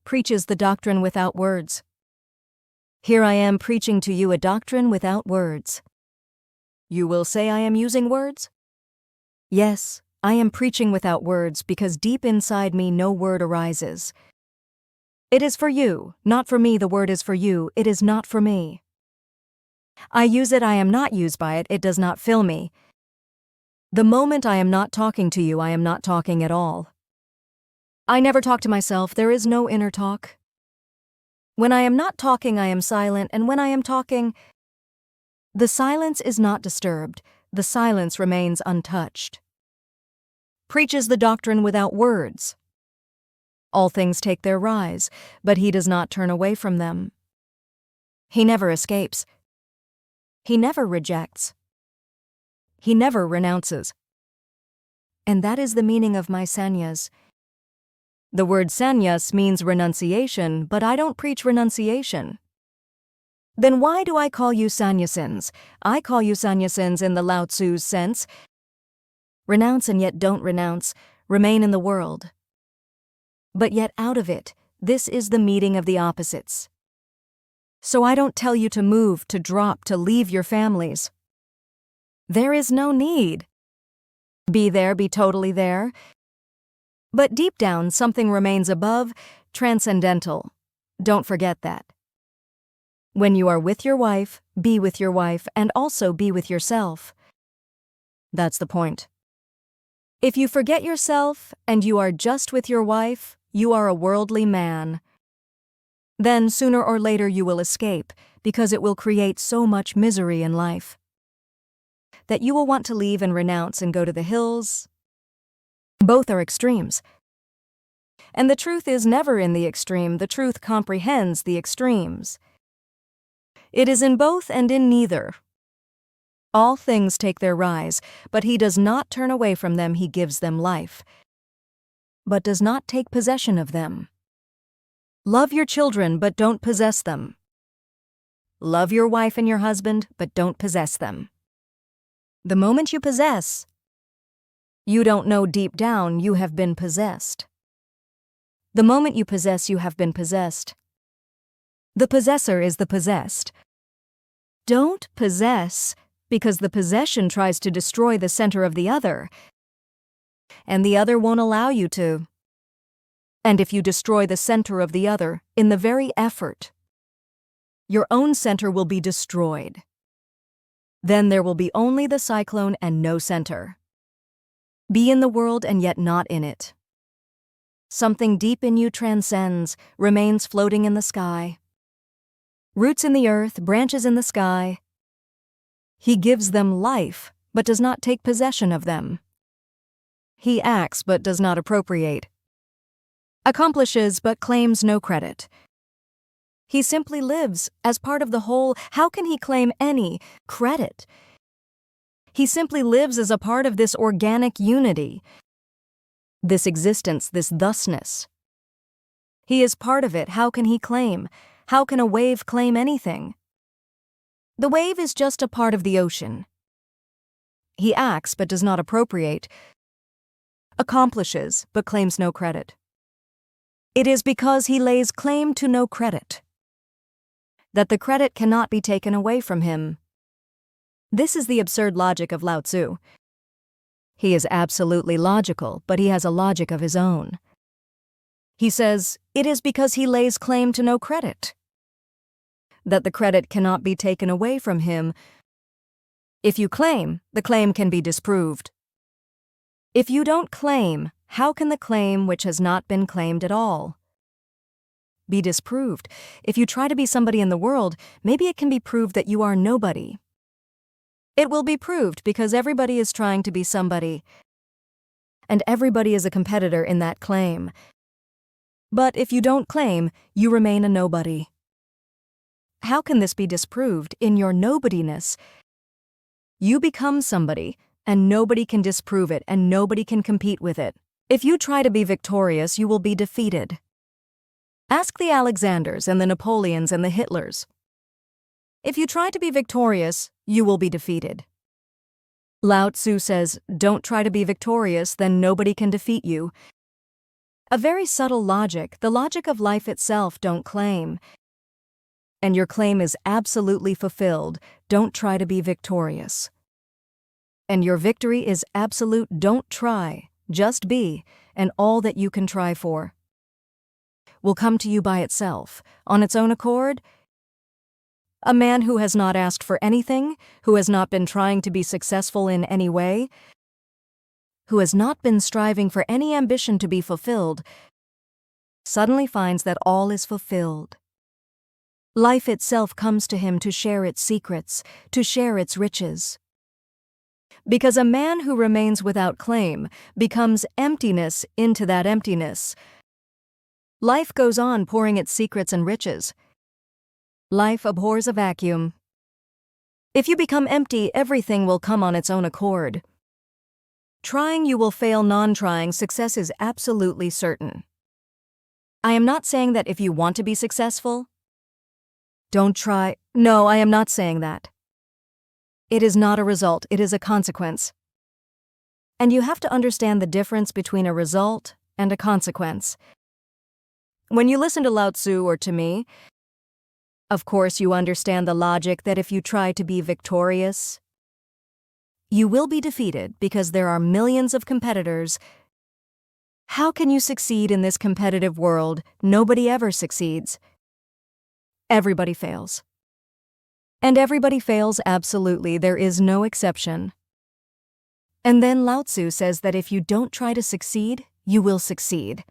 preaches the doctrine without words. Here I am preaching to you a doctrine without words. You will say I am using words? Yes, I am preaching without words because deep inside me no word arises. It is for you, not for me. The word is for you, it is not for me. I use it, I am not used by it, it does not fill me. The moment I am not talking to you, I am not talking at all. I never talk to myself, there is no inner talk. When I am not talking, I am silent, and when I am talking, the silence is not disturbed, the silence remains untouched. Preaches the doctrine without words. All things take their rise, but he does not turn away from them. He never escapes. He never rejects. He never renounces. And that is the meaning of my sannyas. The word sannyas means renunciation, but I don't preach renunciation. Then why do I call you sannyasins? I call you sannyasins in the Lao Tzu's sense. Renounce and yet don't renounce, remain in the world. But yet out of it, this is the meeting of the opposites. So I don't tell you to move, to drop, to leave your families. There is no need. Be there, be totally there. But deep down, something remains above, transcendental. Don't forget that. When you are with your wife, be with your wife, and also be with yourself. That's the point. If you forget yourself and you are just with your wife, you are a worldly man. Then sooner or later you will escape, because it will create so much misery in life that you will want to leave and renounce and go to the hills. Both are extremes. And the truth is never in the extreme, the truth comprehends the extremes. It is in both and in neither. All things take their rise, but he does not turn away from them, he gives them life, but does not take possession of them. Love your children, but don't possess them. Love your wife and your husband, but don't possess them. The moment you possess, you don't know deep down you have been possessed. The moment you possess, you have been possessed. The possessor is the possessed. Don't possess, because the possession tries to destroy the center of the other, and the other won't allow you to. And if you destroy the center of the other, in the very effort, your own center will be destroyed. Then there will be only the cyclone and no center. Be in the world and yet not in it. Something deep in you transcends, remains floating in the sky. Roots in the earth, branches in the sky. He gives them life, but does not take possession of them. He acts, but does not appropriate. Accomplishes, but claims no credit. He simply lives as part of the whole. How can he claim any credit? He simply lives as a part of this organic unity, this existence, this thusness. He is part of it. How can he claim? How can a wave claim anything? The wave is just a part of the ocean. He acts but does not appropriate, accomplishes but claims no credit. It is because he lays claim to no credit that the credit cannot be taken away from him. This is the absurd logic of Lao Tzu. He is absolutely logical, but he has a logic of his own. He says, it is because he lays claim to no credit that the credit cannot be taken away from him. If you claim, the claim can be disproved. If you don't claim, how can the claim which has not been claimed at all be disproved? If you try to be somebody in the world, maybe it can be proved that you are nobody. It will be proved because everybody is trying to be somebody, and everybody is a competitor in that claim. But if you don't claim, you remain a nobody. How can this be disproved? In your nobodiness, you become somebody, and nobody can disprove it, and nobody can compete with it. If you try to be victorious, you will be defeated. Ask the Alexanders and the Napoleons and the Hitlers. If you try to be victorious, you will be defeated. Lao Tzu says, don't try to be victorious, then nobody can defeat you. A very subtle logic, the logic of life itself. Don't claim. And your claim is absolutely fulfilled. Don't try to be victorious. And your victory is absolute. Don't try, just be, and all that you can try for will come to you by itself, on its own accord. A man who has not asked for anything, who has not been trying to be successful in any way, who has not been striving for any ambition to be fulfilled, suddenly finds that all is fulfilled. Life itself comes to him to share its secrets, to share its riches. Because a man who remains without claim becomes emptiness into that emptiness. Life goes on pouring its secrets and riches. Life abhors a vacuum. If you become empty, everything will come on its own accord. Trying, you will fail. Non-trying, success is absolutely certain. I am not saying that if you want to be successful, don't try. No, I am not saying that. It is not a result, it is a consequence. And you have to understand the difference between a result and a consequence. When you listen to Lao Tzu or to me, of course you understand the logic that if you try to be victorious, you will be defeated because there are millions of competitors. How can you succeed in this competitive world? Nobody ever succeeds. Everybody fails. And everybody fails absolutely. There is no exception. And then Lao Tzu says that if you don't try to succeed, you will succeed.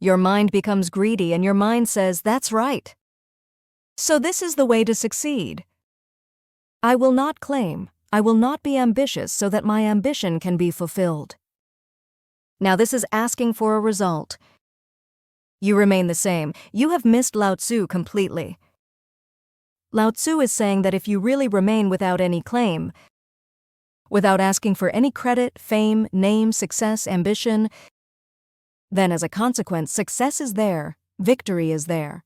Your mind becomes greedy and your mind says, that's right. So this is the way to succeed. I will not claim. I will not be ambitious so that my ambition can be fulfilled. Now this is asking for a result. You remain the same. You have missed Lao Tzu completely. Lao Tzu is saying that if you really remain without any claim, without asking for any credit, fame, name, success, ambition, then as a consequence, success is there, victory is there.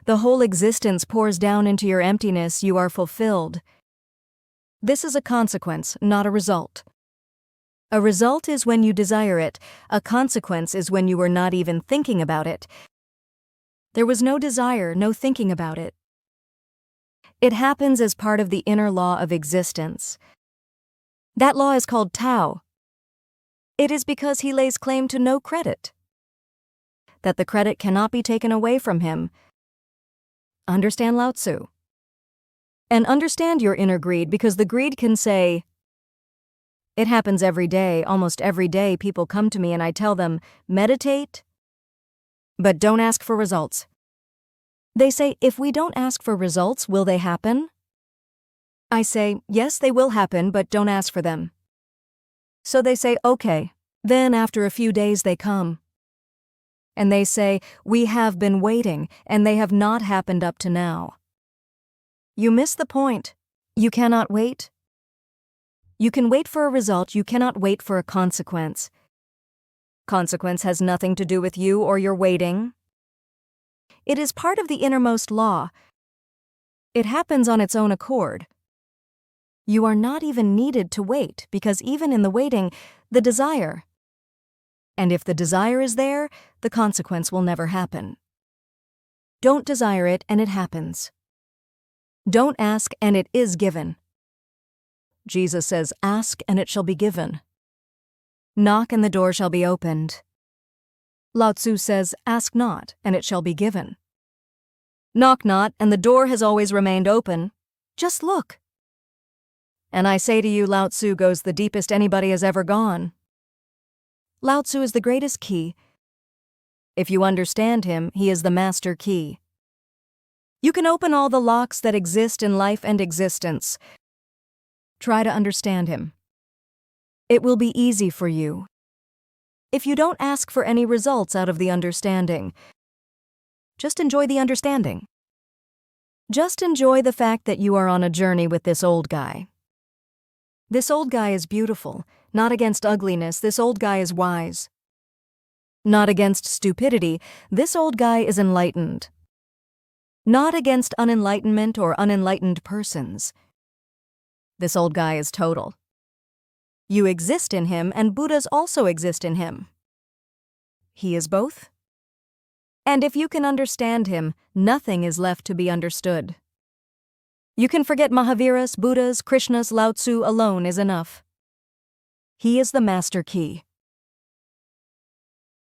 The whole existence pours down into your emptiness. You are fulfilled. This is a consequence, not a result. A result is when you desire it. A consequence is when you were not even thinking about it. There was no desire, no thinking about it. It happens as part of the inner law of existence. That law is called Tao. It is because he lays claim to no credit, that the credit cannot be taken away from him. Understand Lao Tzu. And understand your inner greed, because the greed can say, it happens every day, almost every day people come to me and I tell them, meditate, but don't ask for results. They say, if we don't ask for results, will they happen? I say, yes, they will happen, but don't ask for them. So they say, okay. Then after a few days they come. And they say, we have been waiting, and they have not happened up to now. You miss the point. You cannot wait. You can wait for a result, you cannot wait for a consequence. Consequence has nothing to do with you or your waiting. It is part of the innermost law. It happens on its own accord. You are not even needed to wait, because even in the waiting, the desire. And if the desire is there, the consequence will never happen. Don't desire it and it happens. Don't ask and it is given. Jesus says, ask and it shall be given. Knock and the door shall be opened. Lao Tzu says, ask not and it shall be given. Knock not and the door has always remained open. Just look. And I say to you, Lao Tzu goes the deepest anybody has ever gone. Lao Tzu is the greatest key. If you understand him, he is the master key. You can open all the locks that exist in life and existence. Try to understand him. It will be easy for you. If you don't ask for any results out of the understanding, just enjoy the understanding. Just enjoy the fact that you are on a journey with this old guy. This old guy is beautiful, not against ugliness. This old guy is wise. Not against stupidity. This old guy is enlightened. Not against unenlightenment or unenlightened persons. This old guy is total. You exist in him, and Buddhas also exist in him. he is both. And if you can understand him, nothing is left to be understood. You can forget Mahavira's, Buddha's, Krishna's, Lao Tzu alone is enough. He is the master key.